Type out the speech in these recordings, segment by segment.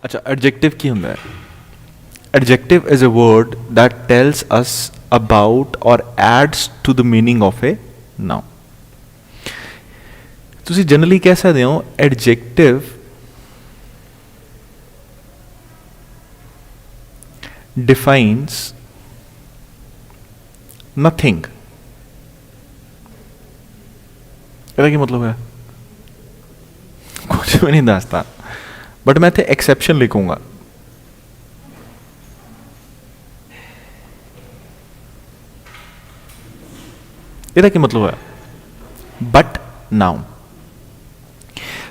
अच्छा एडजेक्टिव की होंगे? Adjective is a word that tells us about और adds to the meaning of a noun. तुसी generally कह सकते हो एडजेक्टिव डिफाइंस नथिंग। ਇਹਦਾ ਕੀ मतलब है? कुछ भी नहीं दसता, बट मैं इतने एक्सेप्शन लिखूंगा। ਇਹਦਾ ਕੀ मतलब है? But noun.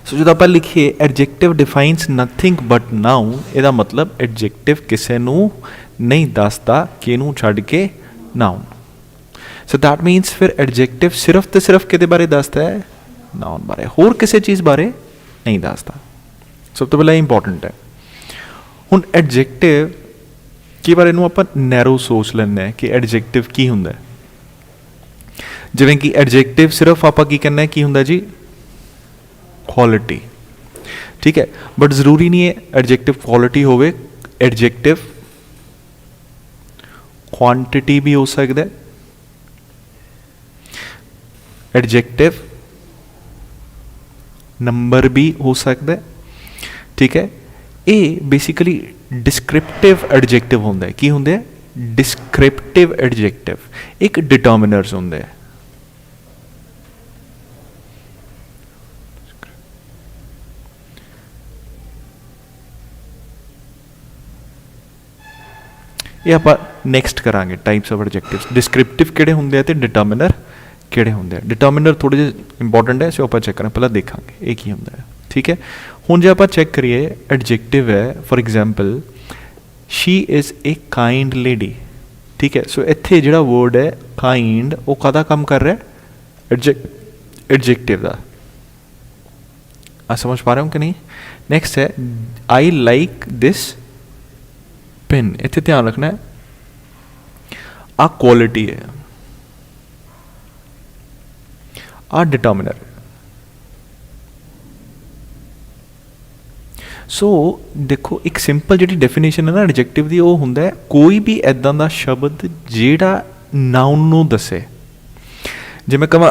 सो जो आप लिखिए adjective defines nothing but noun, ਇਹਦਾ मतलब एडजेक्टिव किसी नू नहीं दसदा किनू छड़ के नाउन। सो दैट मीनस फिर एडजेक्टिव सिर्फ तो सिर्फ किहदे बारे दसदा है? नाउन बारे, होर किसी चीज़ बारे नहीं दसदा। सब तो पहले इंपॉर्टेंट है। हुण एडजेक्टिव कई बार इनू आपां नैरो सोच लैंदे कि एडजेक्टिव की हुंदा है। जिवें कि एडजेक्टिव सिर्फ आपां की कहना की हुंदा जी? क्वालिटी। ठीक है, बट जरूरी नहीं है एडजेक्टिव क्वालिटी होवे। एडजेक्टिव क्वांटिटी भी हो सकता है, एडजेक्टिव नंबर भी हो सकता है। ठीक है, ये बेसिकली डिस्क्रिप्टिव एडजेक्टिव होंगे। की होंगे? Descriptive adjective. एक डिटर्मिनर्स होंगे। ये आप नैक्सट करांगे टाइप्स ऑफ एडजेक्टिव्स। डिस्क्रिप्टिव किहड़े होंगे ते डिटर्मिनर किहड़े होंगे। डिटर्मिनर थोड़े जे इंपॉर्टेंट है, सो आप चेक करें पहले देखांगे ये की होंगे। ठीक है, हुण जे आप चेक करिए एडजेक्टिव है for example she is a kind lady. ठीक है, सो इत्थे जिहड़ा वर्ड है काइंड वो काहदा काम कर रहा है? एडजेक्टिव का। आप समझ पा रहे हो कि नहीं? नैक्सट है आई लाइक दिस पेन। इत्थे ध्यान रखना है आ क्वालिटी है, आ डिटर्मिनर है। सो देखो एक सिंपल जी डेफिनेशन है ना एडजेक्टिव की, वो होंगे कोई भी इदा का शब्द जिहड़ा नाउन नूं दसे। जे मैं कहां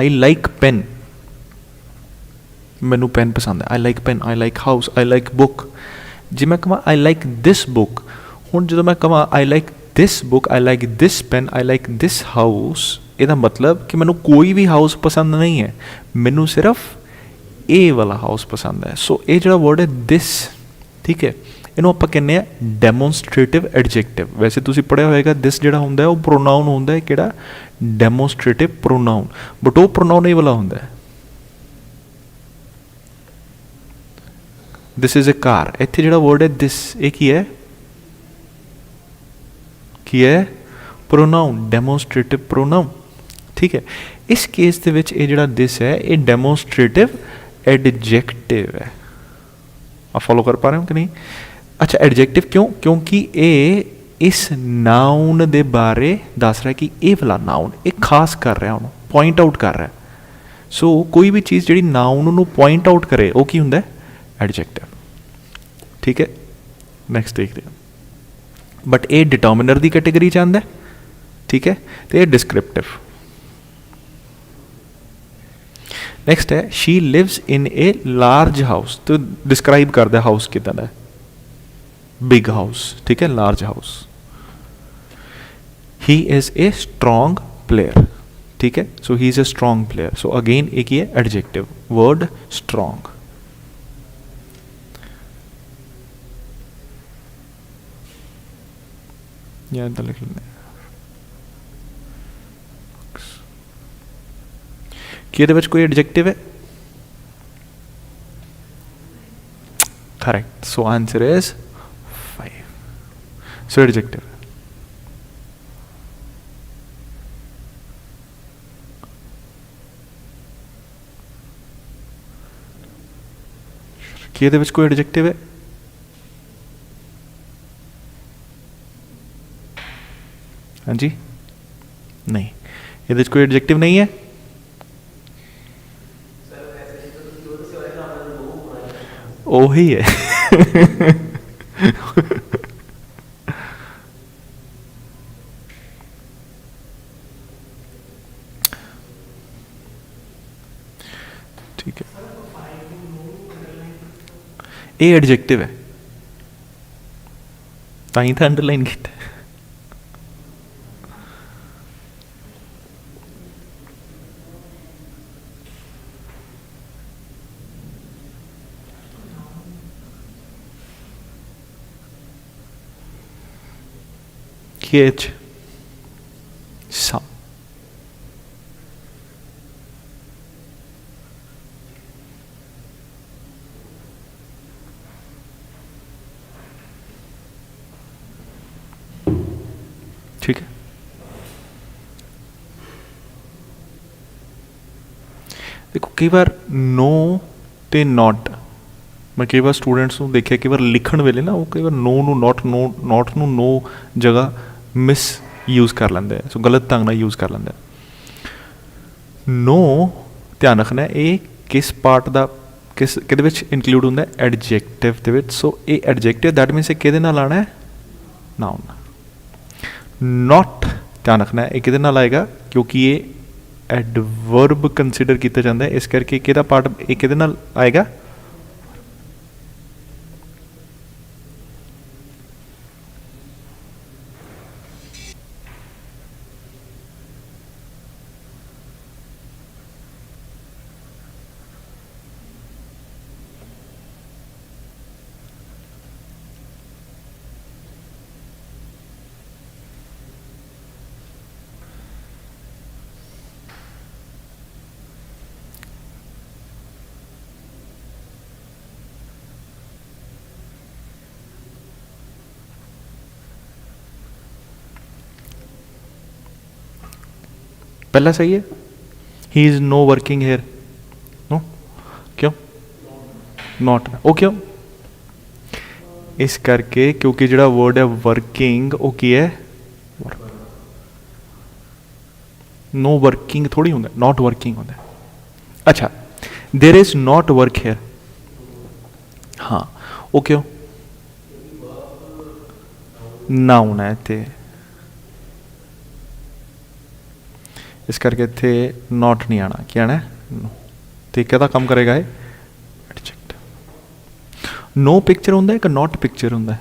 आई लाइक पेन, मैनू पेन पसंद है, I like pen, I like house, I like book. जे मैं कहां आई लाइक दिस बुक, हुण जो मैं कहां I like this book, I like this pen, I like this house, ਇਹਦਾ मतलब कि मैनू कोई भी हाउस पसंद नहीं है, मैनू सिर्फ ए वाला हाउस पसंद है। सो ये जो वर्ड है दिस, ठीक है, इनू आप कहने डेमोनस्ट्रेटिव एडजेक्टिव। वैसे तुसी पढ़िया होएगा दिस जो होंगे वो प्रोनाउन होंगे कि डेमोनस्ट्रेटिव प्रोनाउन, बट वो प्रोनाउन ये वाला होंगे दिस इज ए कार। इत्थे जो वर्ड है दिस ये की है प्रोनाउन, डेमोनस्ट्रेटिव प्रोनाउन। ठीक है, इस केस के विच ये जिहड़ा दिस है ये डेमोनस्ट्रेटिव एडजेक्टिव है। आप फॉलो कर पा रहे हो कि नहीं? अच्छा एडजेक्टिव क्यों? क्योंकि ये इस नाउन दे बारे दस रहा है कि ये वाला नाउन एक खास कर रहा है, उन्होंने पॉइंट आउट कर रहा है। सो कोई भी चीज़ जी नाउन नूं पॉइंट आउट करे वो की हुंदा है? एडजेक्टिव। ठीक है, नैक्सट देखते हैं। बट ये डिटर्मिनर की कैटेगरी च आंदा है। ठीक है, तो ये डिस्क्रिप्टिव। नैक्सट है she lives in a large house, तो डिस्क्राइब करता है हाउस कितना है? Big house. ठीक है, large house. He is a strong player. ठीक है, so he is a strong player. So again एक ही है एडजेक्टिव वर्ड स्ट्रॉन्ग। या इधर लिख लेंगे कि ਇਹਦੇ ਵਿੱਚ कोई एडजेक्टिव है? Correct, so answer is 5। So adjective कि ਇਹਦੇ ਵਿੱਚ कोई एडजेक्टिव है? हाँ जी, नहीं, ये कोई एडजेक्टिव नहीं है। वही है ठीक है, ये एडजेक्टिव है, ताई तो अंडरलाइन किया। KH some, ठीक है। देखो कई बार नो ते नॉट, मैं कई बार स्टूडेंट्स को देखिया कई बार लिखण वेले ना वो कई बार नो नू नॉट नू नो जगह मिस यूज़ कर लेंदे, सो गलत ढंग नाल यूज़ कर लेंदे। नो ध्यान रखना ये किस पार्ट दा किस किहदे विच इंक्लूड हुंदा है, एडजेक्टिव दे विच। सो ये एडजेक्टिव दैट मीनस किहदे नाल आना है, नाउन। नॉट ध्यान रखना है ये किहदे नाल आएगा, क्योंकि ये एडवर्ब कंसीडर किया जाता है, इस करके किहदा पार्ट ये किहदे नाल आएगा, पहला सही है, he is no working here, no क्यों नॉट, ओ क्यों, इस करके क्योंकि जो वर्ड है वर्किंग वो की है, नो वर्किंग थोड़ी होंगे, नॉट वर्किंग होता है। अच्छा, there is not work here, हाँ वो क्यों, नाउन है इत्थे, इस करके इत्थे नॉट नहीं आना, क्या आना है नो, तो कहता काम करेगा ये एडजेक्टिव। नो पिक्चर होंदा है कि नॉट पिक्चर होंदा है,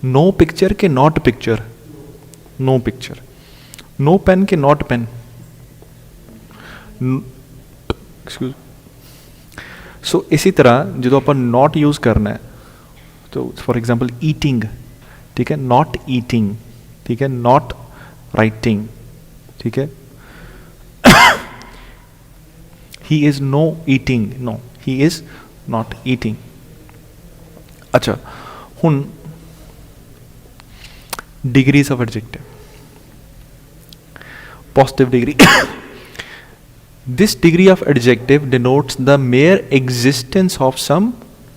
नो पिक्चर के not picture, no picture, no pen के नॉट पेन, एक्सक्यूज। सो इसी तरह जो आप नॉट यूज़ करना है, तो फॉर एग्जांपल ईटिंग, ठीक है, नॉट ईटिंग, ठीक है, नॉट राइटिंग, ठीक है, he is no eating, no he is not eating. अच्छा हुन degrees of adjective, positive degree, this degree of adjective denotes the mere existence of some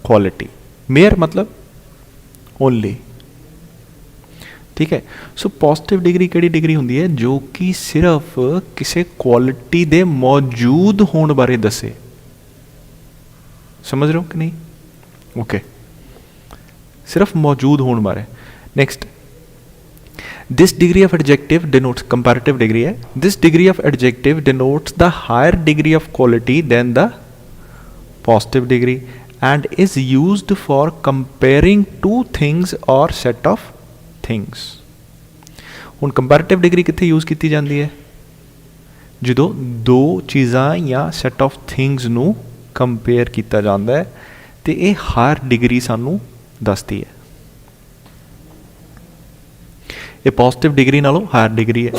quality, mere मतलब only, ठीक है। So positive degree किहड़ी degree होंदी है, जो कि सिर्फ किसी क्वालिटी दे मौजूद होने बारे दसे, समझ रहे हो कि नहीं, ओके सिर्फ मौजूद होने बारे। Next, this degree of adjective denotes, comparative degree है, this degree of adjective denotes the higher degree of quality than the positive degree and is used for comparing two things और सेट ऑफ थिंग्स। हुण comparative degree कित्थे use की जाती है, जो दो चीज़ां या सैट ऑफ थिंग्स नू कंपेयर किया जाता है, तो ये हायर डिग्री सानू दसती है, ये पॉजिटिव डिग्री नालों हायर डिग्री है।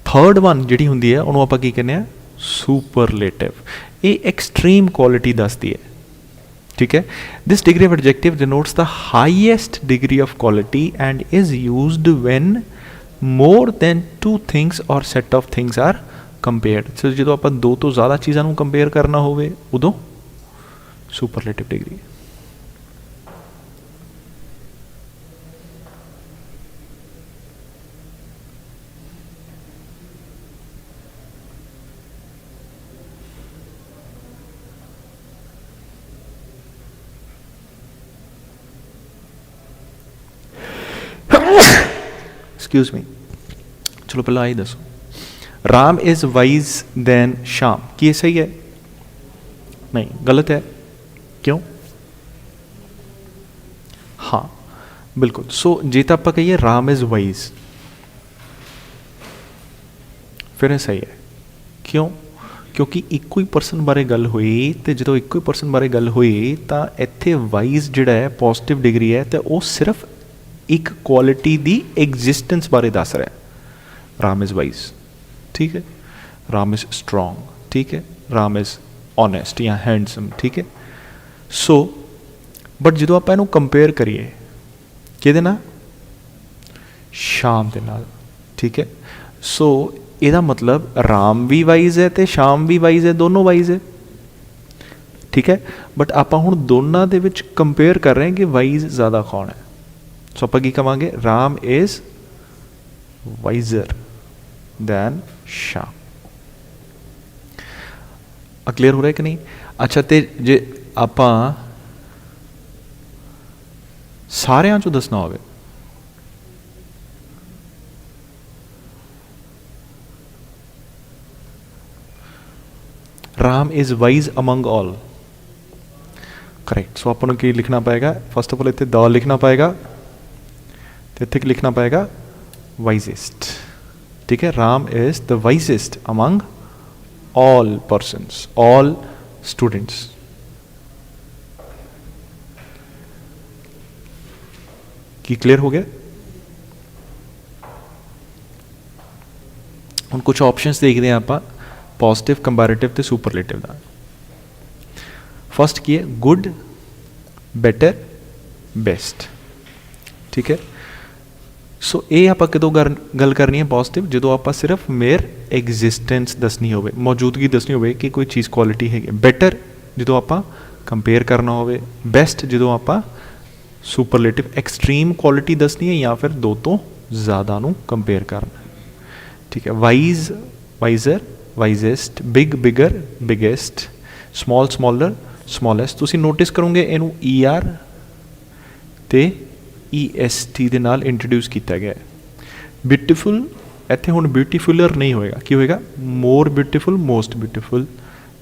थर्ड वन जिहड़ी हुंदी है उहनूं आपां की कहने आ सुपरलेटिव, ये एक्सट्रीम क्वालिटी दसती है, ठीक है। This degree of adjective denotes the highest degree of quality and is used when more than two things और set of things are compared. So जो आप दो तो ज़्यादा चीज़ों कंपेयर करना होवे उदों सुपरलेटिव डिग्री। एक्सक्यूज मी, चलो पहले आई दसो, Ram is wise than Shyam, कि ये सही है? नहीं, गलत है। क्यों? हाँ बिल्कुल। सो जे तो आप कहिए राम इज वाइज, फिर ये सही है। क्यों? क्योंकि ਇੱਕੋ ਹੀ ਪਰਸਨ ਬਾਰੇ ਗੱਲ ਹੋਈ, ਤੇ ਜਦੋਂ ਇੱਕੋ ਹੀ ਪਰਸਨ ਬਾਰੇ ਗੱਲ ਹੋਈ ਤਾਂ ਇੱਥੇ ਵਾਈਜ਼ ਜਿਹੜਾ ਹੈ ਪੋਜ਼ਿਟਿਵ ਡਿਗਰੀ ਹੈ, ਤੇ ਉਹ ਸਿਰਫ ਇੱਕ ਕੁਆਲਿਟੀ ਦੀ ਐਗਜ਼ਿਸਟੈਂਸ ਬਾਰੇ ਦੱਸ ਰਿਹਾ। ਰਾਮ ਇਜ਼ ਵਾਈਜ਼, ਠੀਕ ਹੈ, ਰਾਮ ਇਜ਼ ਸਟਰੋਂਗ, ਠੀਕ ਹੈ, ਰਾਮ ਇਜ਼ ਓਨੈਸਟ ਜਾਂ ਹੈਂਡਸਮ, ਠੀਕ ਹੈ। ਸੋ ਬਟ ਜਦੋਂ ਆਪਾਂ ਇਹਨੂੰ ਕੰਪੇਅਰ ਕਰੀਏ ਕਿਹਦੇ ਨਾਲ? ਸ਼ਾਮ ਦੇ ਨਾਲ, ਠੀਕ ਹੈ। ਸੋ ਇਹਦਾ ਮਤਲਬ ਰਾਮ ਵੀ ਵਾਈਜ਼ ਹੈ ਤੇ ਸ਼ਾਮ ਵੀ ਵਾਈਜ਼ ਹੈ, ਦੋਨੋਂ ਵਾਈਜ਼ ਹੈ, ਠੀਕ ਹੈ। ਬਟ ਆਪਾਂ ਹੁਣ ਦੋਨਾਂ ਦੇ ਵਿੱਚ ਕੰਪੇਅਰ ਕਰ ਰਹੇ ਹਾਂ ਕਿ ਵਾਈਜ਼ ਜ਼ਿਆਦਾ ਕੌਣ ਹੈ। ਸੋ ਆਪਾਂ ਕੀ ਕਵਾਂਗੇ? ਰਾਮ ਇਜ਼ ਵਾਈਜ਼ਰ ਦੈਨ ਸ਼ਾਮ। ਕਲੀਅਰ ਹੋ ਰਿਹਾ ਕਿ ਨਹੀਂ? ਅੱਛਾ, ਤੇ ਜੇ ਆਪਾਂ ਸਾਰਿਆਂ ਚੋਂ ਦੱਸਣਾ ਹੋਵੇ, Ram is wise among all, correct. So अपन की लिखना पाएगा? फर्स्ट ऑफ ऑल इतने द लिखना पाएगा, तो इतने लिखना पाएगा वाइजेस्ट, ठीक है। Ram is the wisest among all persons, all students. की क्लियर हो गया? हम कुछ ऑप्शंस देखते हैं आप, पॉजिटिव, कंपैरेटिव ते सुपरलेटिव का। फर्स्ट की है गुड, बेटर, बेस्ट, ठीक है। सो ये आप कदों गल करनी है पॉजिटिव? जो आप सिर्फ मेयर एग्जिस्टेंस दसनी हो, मौजूदगी दसनी हो कि कोई चीज़ क्वालिटी है। बेटर जो आप कंपेयर करना हो। बेस्ट जो आप सुपरलेटिव एक्सट्रीम क्वालिटी दसनी है या फिर दो तो ज़्यादा नू कंपेयर करना, ठीक है। वाइज, वाइजर, वाइजेस्ट, बिग, बिगर, बिगेस्ट, स्मॉल, स्मॉलर, स्मॉलेस्ट। तुसीं नोटिस करोगे इनू ER ते EST दे नाल इंट्रोड्यूस किया गया है। ब्यूटीफुल इत्थे हुण ब्यूटीफुलर नहीं होएगा, की होएगा? More beautiful, most beautiful.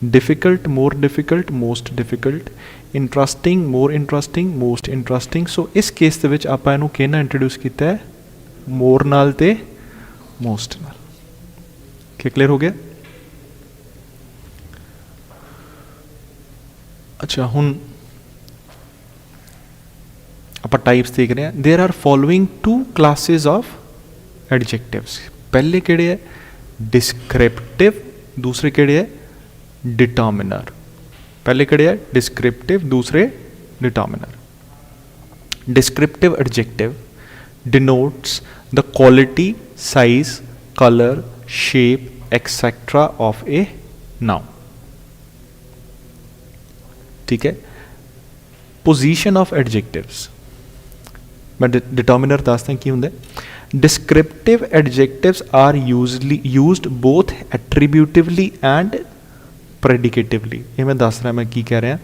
Difficult, more difficult, most difficult. Interesting, more interesting, most interesting. So इस केस दे विच आपां इनू किहना इंट्रोड्यूस किया है? मोर नाल ते मोस्ट नाल। क्या क्लियर हो गया? अच्छा, हुण आप टाइप्स देख रहे हैं। There are following 2 classes of adjectives. पहले किहड़े है? डिस्क्रिप्टिव, दूसरे किहड़े है? डिटर्मिनर। पहले किहड़े है? डिस्क्रिप्टिव, दूसरे determiner. Descriptive adjective denotes the quality, size, colour, shape, etcetera of a noun, ठीक है। पोजीशन ऑफ एडजेक्टिव्स, मैं डिटर्मिनर दसदा की होंगे। Descriptive adjectives are used both attributively and predicatively. ये मैं दस रहा, मैं की कह रहा।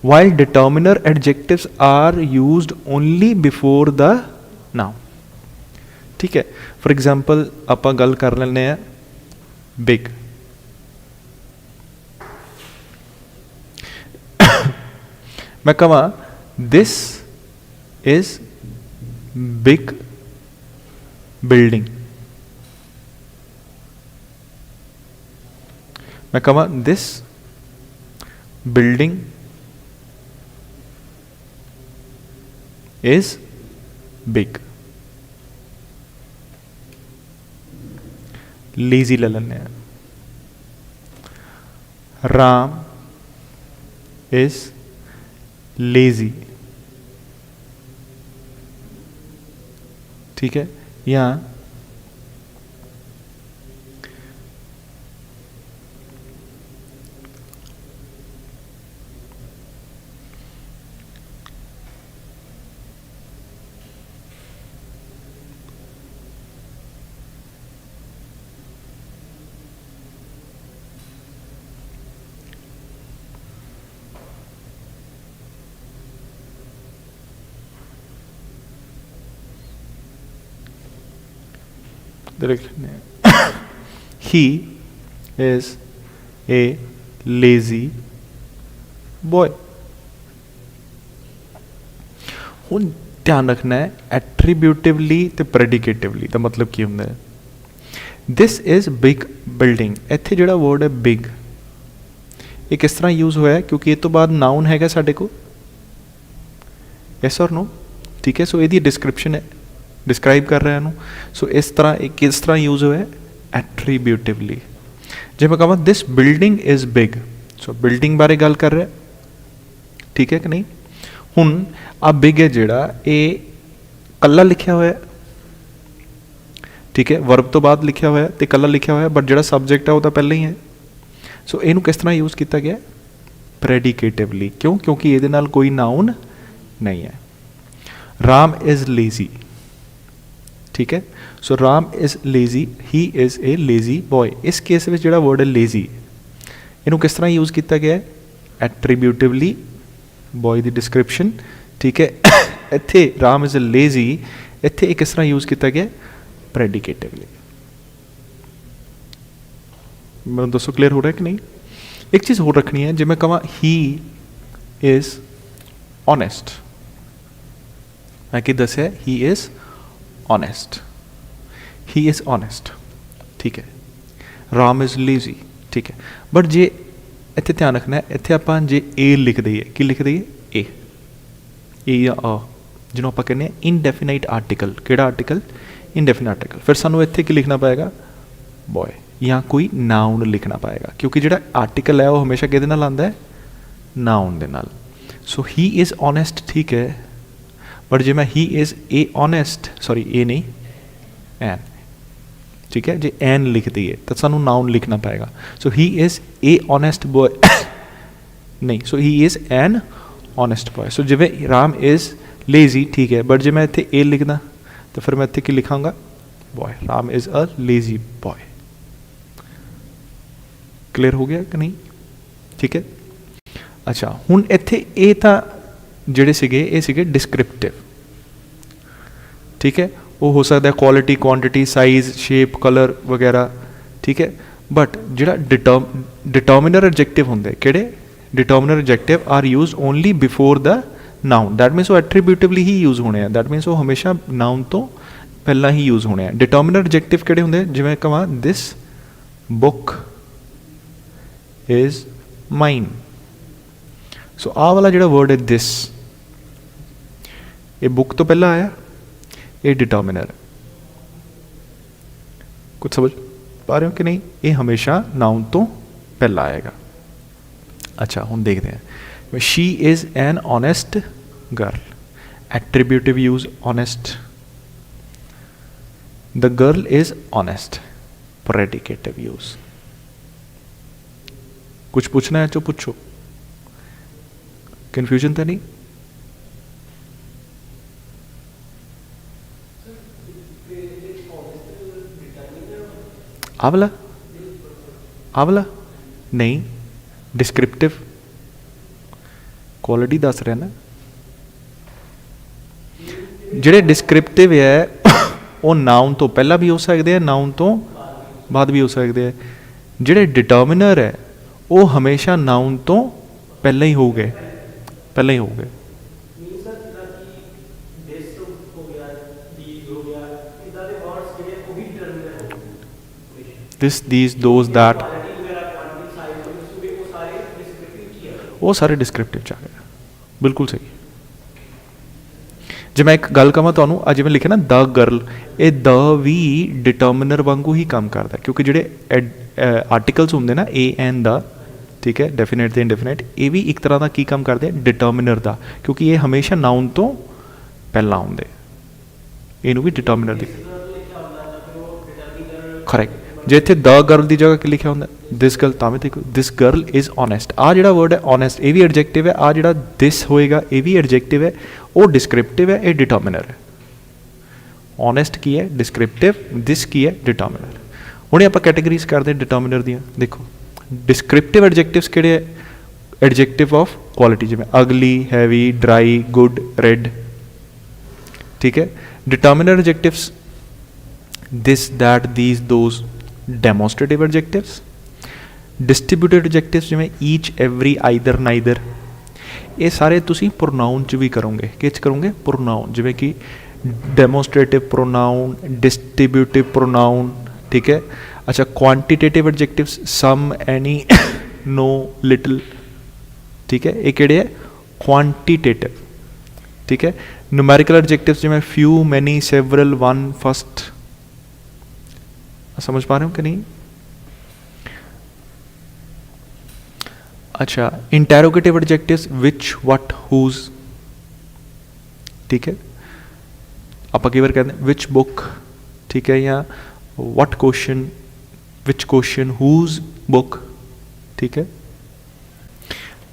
While determiner adjectives are used only before the noun, ठीक है। फॉर एग्जाम्पल आप गल कर लेने हैं बिग। मैं कहा दिस इज बिग बिल्डिंग। मैं कहा this building is big. Lazy ले लेने हैं। राम इज लेजी, ठीक है। या ही इज़ ए लेजी बॉय। हुण ध्यान रखना है एट्रीब्यूटिवली तो प्रेडिकेटिवली का मतलब की होंगे। दिस इज़ बिग बिल्डिंग, इत्थे जिहड़ा वर्ड है बिग, ये किस तरह यूज़ होया है क्योंकि ये तो बाद नाउन हैगा साडे को, यस और नो, ठीक है। सो ये डिस्क्रिप्शन है, डिस्क्राइब कर रहा है। सो इस तरह किस तरह यूज़ होया है एट्रीब्यूटिवली। जे मैं कहा this building is big, so building बारे गल कर रहा है, ठीक है कि नहीं। हुण आ बिग है जिहड़ा ये कल्ला लिखिया होया, ठीक है, वर्ब तो बाद लिखिया होया ते कल्ला लिखिया होया, बट जिहड़ा सबजैक्ट है वो तो पहले ही है। सो इनू किस तरह यूज़ किया गया प्रेडिकेटिवली, क्यों, क्योंकि ये नाल कोई नाउन नहीं है। राम इज़ लेजी, ठीक है। So Ram is lazy, he is a lazy boy. इस केस में जिहड़ा वर्ड है लेजी, इनू किस तरह यूज़ किया गया एट्रीब्यूटिवली, बॉय दी डिस्क्रिप्शन, ठीक है। इत्थे राम इज़ ए लेजी, इत्थे किस तरह यूज़ किया गया प्रेडिकेटिवली। मैं दसो क्लियर हो रहा है कि नहीं। एक चीज़ होर रखनी है, जो मैं कहा ही इज़ ऑनेस्ट, मैं कि दस he is honest, he is honest, ठीक है। राम इज़ लेजी, ठीक है। बट जे इत्थे ध्यान रखना है, इत्थे आपां जे ए लिख दईए, की लिख दईए ए या आ, जिन्हों आप कहने इनडेफिनाइट आर्टिकल, किहड़ा आर्टिकल इनडेफिनाइट आर्टिकल, फिर सानू इत्थे की लिखना पाएगा बॉय, या कोई नाउन लिखना पाएगा, क्योंकि जिहड़ा आर्टिकल है वो हमेशा किहदे नाल आंदा है नाउन दे नाल। सो ही इज़ ऑनेस्ट, ठीक है, बट जे मैं he is a honest, sorry a नहीं एन, ठीक है, जे एन लिख दईए तो सानू नाउन लिखना पाएगा। So he is a honest boy नहीं, so he is an honest boy. So जिवें राम इज़ लेजी, ठीक है, बट जे मैं इत्थे ए लिखदा तो फिर मैं इत्थे की लिखांगा boy, Ram is a lazy boy. Clear हो गया कि नहीं, ठीक है। अच्छा हुण इत्थे ए तां जिहड़े सीगे ये सीगे डिस्क्रिप्टिव, ठीक है, वो हो सकता है quality, quantity, size, shape, colour वगैरह, ठीक है। बट जिहड़ा डिटर्मिनर एडजेक्टिव होंदे, किहड़े determiner adjective are use only before the noun, that means वो एट्रीब्यूटिवली ही यूज होने हैं, दैट मीनस वो हमेशा नाउन तो पहला ही यूज होने हैं। डिटर्मिनर एडजेक्टिव किहड़े होंदे, जिवें कहां दिस बुक इज माइन। सो आ वाला जिहड़ा वर्ड है दिस, ये बुक तो पहला आया, ये डिटर्मिनर, कुछ समझ पा रहे हो कि नहीं, ये हमेशा नाउन तो पहला आएगा। अच्छा हुण देखते हैं, she is an honest girl, attributive use honest, the girl is honest, predicative use. कुछ पूछना है तो पूछो, कंफ्यूजन तो नहीं। आवला आवला नहीं, डिस्क्रिप्टिव क्वालिटी दस रहे ना, जिहड़े डिस्क्रिप्टिव है वो नाउन तो पहला भी हो सकते हैं, नाउन तो बाद भी हो सकते हैं। जिहड़े डिटर्मिनर है वो हमेशा नाउन तो पहले ही हो गए, पहले ही हो गए। दिस, दीज, दोज, दैट, वो सारे डिस्क्रिप्टिव च आ गए, बिल्कुल सही। जे मैं एक गल कहां तुहानूं, अज मैं लिखे ना द गर्ल, ये द भी डिटर्मिनर वांगू ही काम करता है, क्योंकि जिहड़े आर्टिकल्स होंगे ना ए एन द, ठीक है, डेफिनेट ते इंडेफिनेट, ये भी एक तरह का की काम करते हैं डिटर्मिनर का, क्योंकि ये हमेशा नाउन तो पहला आउंदे, इनू भी डिटर्मिनर दी करेक्ट। जे इत्थे द गर्ल की जगह की लिखा होंगे दिस गर्ल, तां भी देखो दिस गर्ल इज़ ऑनेस्ट, आ जिहड़ा वर्ड है ऑनेस्ट, ये भी एडजेक्टिव है, आ जिहड़ा दिस होएगा ये भी एडजेक्टिव है, वो डिस्क्रिप्टिव है, ये डिटर्मिनर है। ऑनेस्ट की है डिस्क्रिप्टिव, दिस की है डिटर्मिनर। हुणे आपां कैटेगरीज करते हैं डिटर्मिनर दियां, देखो डिस्क्रिप्टिव एडजेक्टिव्स किहड़े है, एडजेक्टिव ऑफ क्वालिटी, जिवें अगली, हैवी, ड्राई, गुड, रेड, ठीक है। Determiner adjectives this, that, these, those, demonstrative adjectives. Distributed adjectives जिमें each, every, either, neither, ये सारे तुसी pronoun च भी करोगे, किस करोगे, pronoun, जिमें कि demonstrative pronoun, distributive pronoun, ठीक है. अच्छा, quantitative adjectives some, any, no, little, ठीक है, ये केड़े है, quantitative, ठीक है. numerical adjectives जिमें few, many, several, one, first, समझ पा रहे हो कि नहीं. अच्छा, interrogative adjectives which, what, whose, ठीक है. आप कई बार कहते हैं विच बुक, ठीक है, या what question, which question, whose book, ठीक है.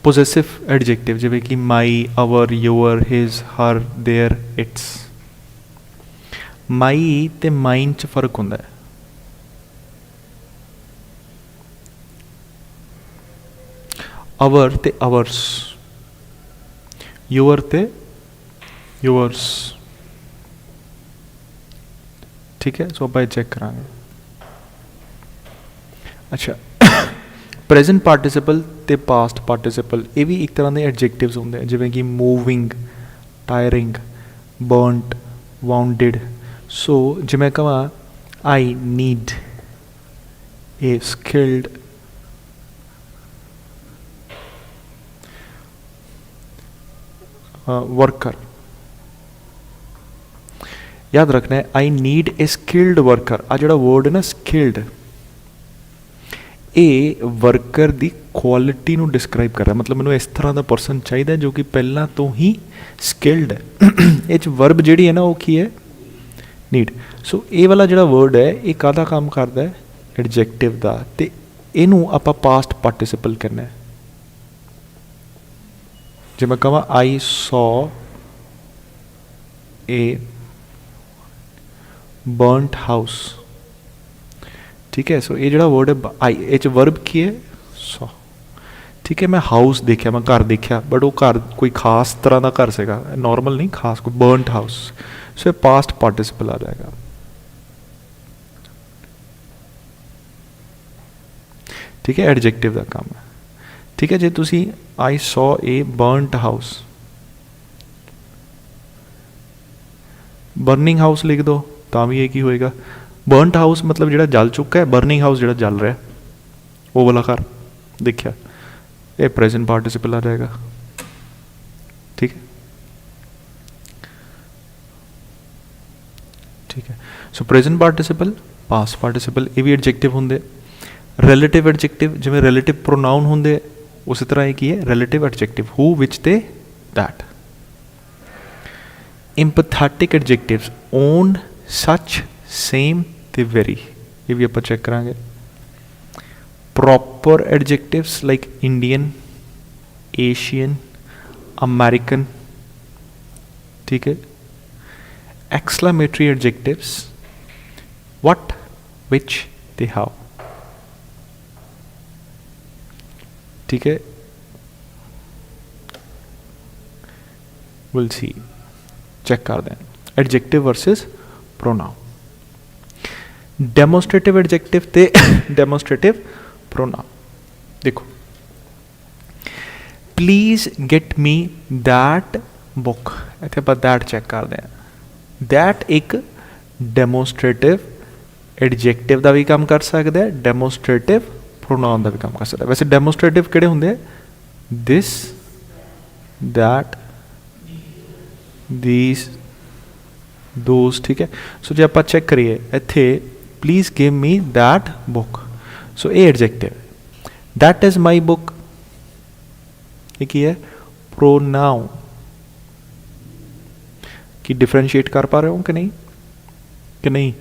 पोजेसिव एडजेक्टिव जिवें कि my, our, your, his, her, their, its. My ते माइन च फर्क होंदा है. अवर ते अवर्स, योर ते योर्स, ठीक है. सो आप चेक करांगे. अच्छा, प्रेजेंट पार्टिसिपल ते पास्ट पार्टिसिपल, ये भी एक तरह के एडजेक्टिव्स होंगे, जिवें कि moving, tiring, burnt, wounded. So जिवें कहां I need a skilled worker. याद रखना है, I need a skilled worker. आ जो वर्ड है ना स्किल्ड, ये वर्कर की क्वालिटी को डिस्क्राइब कर रहा है. मतलब मैंने इस तरह का परसन चाहिए जो कि पहला तो ही स्किल्ड है. ये वर्ब जी है ना वो की है, नीड. सो ये वाला जो वर्ड है ये काहदा काम करता है, एडजेक्टिव का. तो इनू आप पास्ट पार्टिसिपल करना है. जो मैं कहा I saw a burnt house, ठीक है. सो ये जो वर्ड है आई, ये वर्ब की है सॉ, ठीक है. मैं हाउस देखा, मैं घर देखा, बट वो घर कोई खास तरह का घर सेगा, नॉर्मल नहीं, खास कोई बर्नट हाउस. सो ये पास्ट पार्टिसिपल आ जाएगा. ठीक है, एडजेक्टिव का काम है. ठीक है, जे तुसी I saw a burnt house, burning house लिख दो तो भी एक ही होएगा. बर्नट हाउस मतलब जो जल चुका है, बर्निंग हाउस जो जल रहा है वो वाला घर देखा, ये प्रेजेंट पार्टिसिपल आ जाएगा. ठीक है, ठीक है. सो प्रेजेंट पार्टिसिपल, पास्ट पार्टिसिपल, ये भी एडजेक्टिव होंगे. रिलेटिव एडजेक्टिव जिवें रिलेटिव प्रोनाउन होंगे, उस तरह एक ही है रिलेटिव एडजेक्टिव, हु, विच, ते, that. Emphatic adjectives own, such, same ते वेरी, ये भी आप चेक करांगे. Proper adjectives like Indian, Asian, American, ठीक है. एक्सक्लेमेटरी एडजेक्टिव्स व्हाट, विच, ते, हाउ, ठीक है. विल सी, चेक कर दें. Adjective versus pronoun. Demonstrative adjective ते डेमोस्ट्रेटिव प्रोनाउन. देखो, please get me that book, इतने आप दैट चेक कर दें. दैट एक डेमोस्ट्रेटिव एडजेक्टिव का भी काम कर सकता है, डेमोस्ट्रेटिव प्रोनाउन का भी काम कर सकता है. वैसे डेमोस्ट्रेटिव किहड़े होंगे, दिस, दैट, दीज, दोज, ठीक है. सो जो आप चेक करिए इत्थे, please give me that book, so ये adjective. That is my book, ये की है प्रोनाउन. कि डिफरेंशिएट कर पा रहे हो कि नहीं, कि नहीं.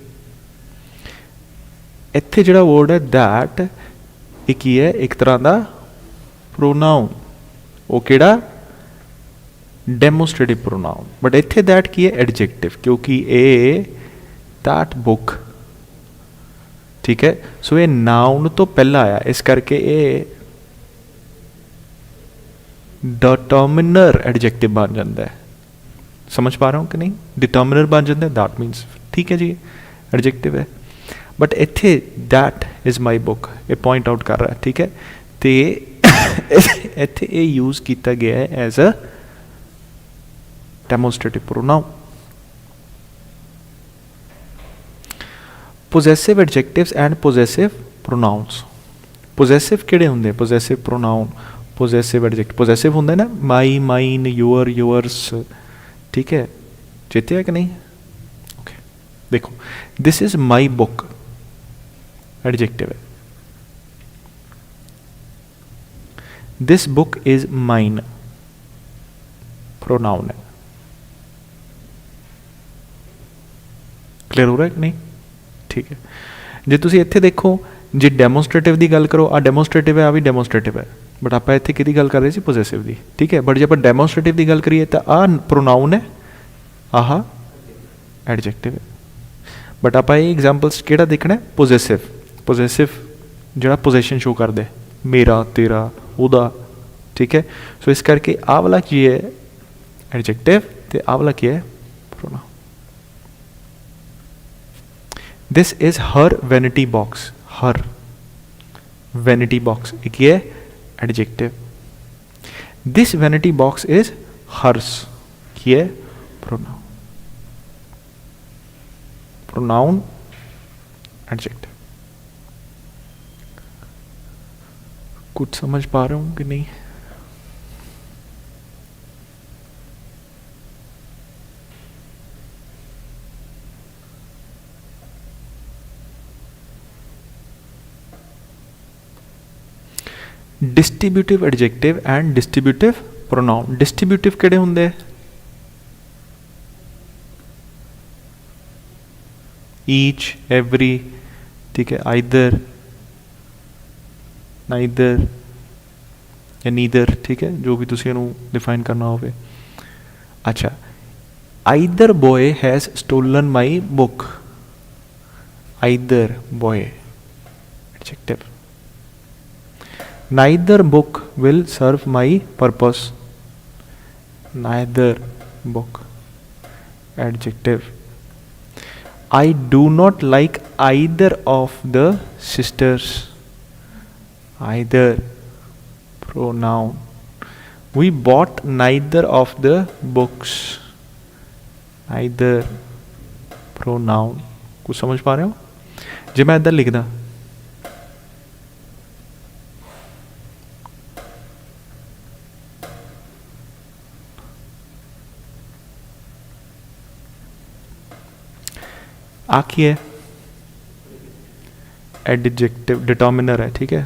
इत्थे जो वर्ड है दैट, ये की है एक तरह का प्रोनाउन, वो केड़ा, डेमोस्ट्रेटिव प्रोनाउन. बट इत्थे दैट की है एडजेक्टिव, क्योंकि ए दैट बुक, ठीक है. सो ये नाउन तो पहला आया, इस करके ये डिटर्मिनर एडजेक्टिव बन जाता है. समझ पा रहे हो कि नहीं, डिटर्मिनर बन जाता है. दैट मीन्स ठीक है जी, एडजेक्टिव है। बट इत्थे दैट इज़ माई बुक ये पॉइंट आउट कर रहा है, ठीक है। तो इत्थे ये यूज़ किया गया है as a demonstrative pronoun. Possessive adjectives and possessive pronouns. Possessive किहड़े हुंदे? Possessive pronoun, possessive adjective. Possessive हुंदे ना माई, माइन, योर, योअर्स, ठीक है, चेते है कि नहीं? ओके देखो, this is my book adjective है, this book is mine pronoun है। क्लियर हो रहा है कि नहीं? ठीक है। जे तुसी इत्थे देखो, जे डेमोस्ट्रेटिव की गल करो, आ डेमोस्ट्रेटिव है, आ भी डेमोस्ट्रेटिव है, बट आप इत्थे किहदी गल कर रहे सी? पोजेसिव की, ठीक है। बट जे आप डेमोस्ट्रेटिव की गल करिए तो आ प्रोनाउन है, आह एडजेक्टिव है। बट आप एग्जाम्पल्स किहड़ा देखना है? पोजेसिव। पोजेसिव जिहड़ा पोजेशन शो कर दे, मेरा, तेरा, उदा, ठीक है। सो इस करके आ वाला की है एडजेक्टिव, तो आ वाला की है pronoun. This is her vanity box, her vanity box एक है adjective. This vanity box is hers की है प्रोनाउन। Pronoun adjective. कुछ समझ पा रहा हूं कि नहीं? Distributive adjective and distributive pronoun. Distributive किहड़े हुंदे? ईच, एवरी, ठीक है, आइदर, नाइदर या नीदर, ठीक है, जो भी तुसीं इहनूं डिफाइन करना होवे। अच्छा, either boy has stolen my book, either boy adjective. neither book will serve my purpose, neither book adjective. I do not like either of the sisters, either pronoun. We bought neither of the books, neither pronoun. कुछ समझ पा रहे हो? जे मैं इधर लिखदा, आखी है एडजेक्टिव, डिटर्मिनर है, ठीक है।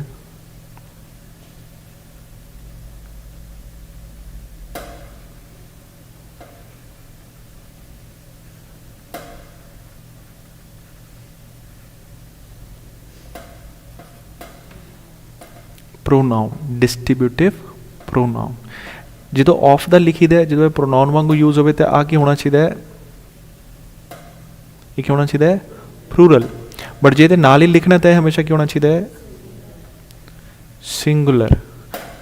Pronoun, distributive pronoun. जो ऑफ द लिखी दे, जो प्रोनाउन वांगू यूज हो तो आ की होना चाहिए? एक होना चाहिए प्लूरल। बट जे नाल ही लिखना तो हमेशा क्या होना चाहिए? सिंगुलर,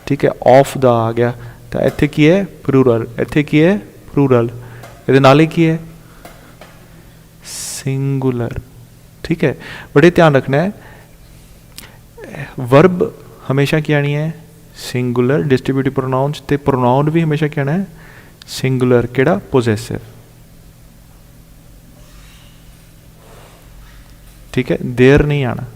ठीक है। ऑफ द आ गया तो इत्थे की है? प्लूरल। इत्थे की है? प्लूरल। ये नाल ही की है? सिंगुलर, ठीक है। बड़े ध्यान रखना है, वर्ब हमेशा क्या आनी है? सिंगुलर। डिस्ट्रीब्यूटिव प्रोनाउंस ते प्रोनाउन भी हमेशा क्या आना है? सिंगुलर। केड़ा? पोजेसिव, ठीक है। देर नहीं आना,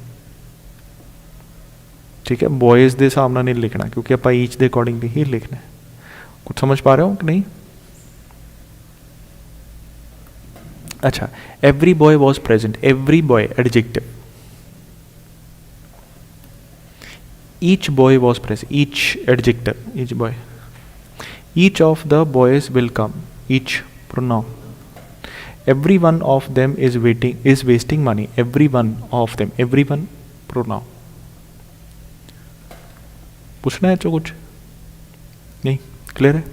ठीक है। बॉयज़ के हिसाब नाल नहीं लिखना, क्योंकि आप ईच के अकॉर्डिंगली ही लिखना है। कुछ समझ पा रहे हो कि नहीं? अच्छा, every boy was present, every boy adjective. Each boy was present, each adjective, each boy. Each of the boys will come, each pronoun. Every one of them is wasting money. Every one of them, every one pronoun. पूछना है कुछ नहीं? Clear है?